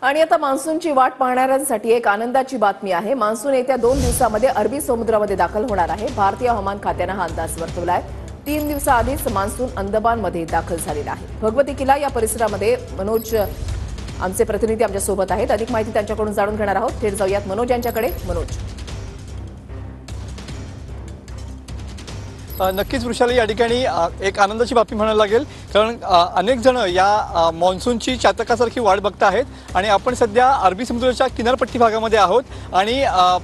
आणि आता मान्सूनची वाट पाहणाऱ्यांसाठी एक आनंदाची बातमी आहे। मान्सून येत्या 2 दिवसांमध्ये अरबी समुद्रामध्ये दाखल होणार आहे। भारतीय हवामान खात्याने हा अंदाज वर्तवलाय। 3 दिवसाआधीच मान्सून अंदमानमध्ये दाखल झालेला आहे। भगवती किला या परिसरामध्ये मनोज आमचे प्रतिनिधी आमच्या सोबत आहेत। अधिक माहिती त्यांच्याकडून जाणून घेणार आहोत। थेट जाऊयात मनोज यांच्याकडे। मनोज, नक्कीच वृषाली, या ठिकाणी एक आनंदाची बातमी म्हणायला लागेल, कारण अनेक जण या मॉन्सूनची चातकासारखी वाट बघत आहेत आणि आपण सध्या अरबी समुद्राच्या किनारपट्टी भागामध्ये आहोत आणि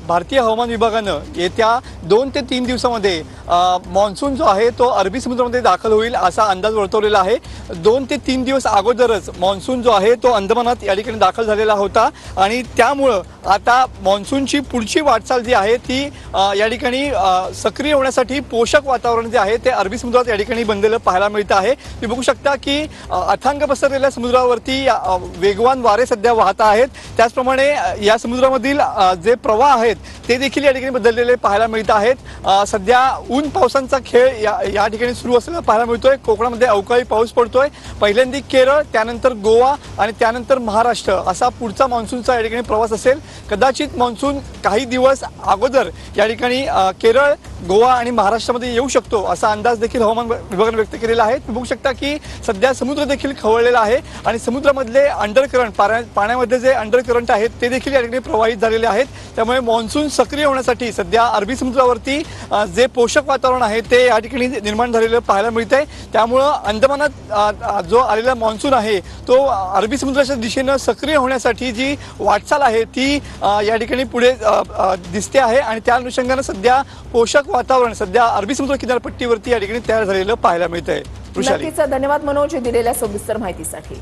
भारतीय हवामान विभागानं येत्या 2 ते 3 दिवसामध्ये मॉन्सून जो आहे तो अरबी समुद्रामध्ये दाखल होईल असा अंदाज वर्तवलेला आहे। 2 ते 3 दिवस अगोदरच मॉन्सून जो आहे तो अंदमानात या ठिकाणी दाखल झालेला होता आणि त्यामुळं आता मॉन्सूनची पुढची वाटचाल जी आहे ती या ठिकाणी सक्रिय होण्यासाठी पोषक वातावरण जे आहे ते अरबी समुद्रात या ठिकाणी बनलेलं पाहायला मिळतं आहे। तुम्ही बघू शकता की अथांग पसरलेल्या समुद्रावरती वेगवान वारे सध्या वाहत आहेत। त्याचप्रमाणे या समुद्रामधील जे प्रवाह आहेत ते देखील या ठिकाणी बदललेले पाहायला मिळत आहेत। सध्या ऊन पावसांचा खेळ या ठिकाणी सुरू असलेला पाहायला मिळतोय। कोकणामध्ये अवकाळी पाऊस पडतोय। पहिल्यांदा केरळ, त्यानंतर गोवा आणि त्यानंतर महाराष्ट्र असा पुढचा मान्सूनचा या ठिकाणी प्रवास असेल। कदाचित मान्सून काही दिवस अगोदर या ठिकाणी केरळ, गोवा आणि महाराष्ट्रामध्ये येऊ शकतो असा अंदाज देखील हवामान विभागाने व्यक्त केलेला आहे। तुम्ही बघू शकता की सध्या समुद्र देखील खवळलेला आहे आणि समुद्रामधले अंडरकरंट, पाण्यामध्ये जे अंडरकरंट आहेत ते देखील या ठिकाणी प्रवाहित झालेले आहेत। त्यामुळे मॉन्सून सक्रिय होण्यासाठी सध्या अरबी समुद्रावरती जे पोषक वातावरण आहे ते या ठिकाणी निर्माण झालेलं पाहायला मिळतंय। त्यामुळं अंदमानात जो आलेला मॉन्सून आहे तो अरबी समुद्राच्या दिशेनं सक्रिय होण्यासाठी जी वाटचाल आहे ती या ठिकाणी पुढे दिसते आहे आणि त्या अनुषंगाने सध्या पोषक वातावरण सध्या अरबी समुद्र किनारपट्टीवरती या ठिकाणी तयार झालेलं पाहायला मिळतंय। नक्कीच धन्यवाद मनोज दिलेल्या सविस्तर माहितीसाठी।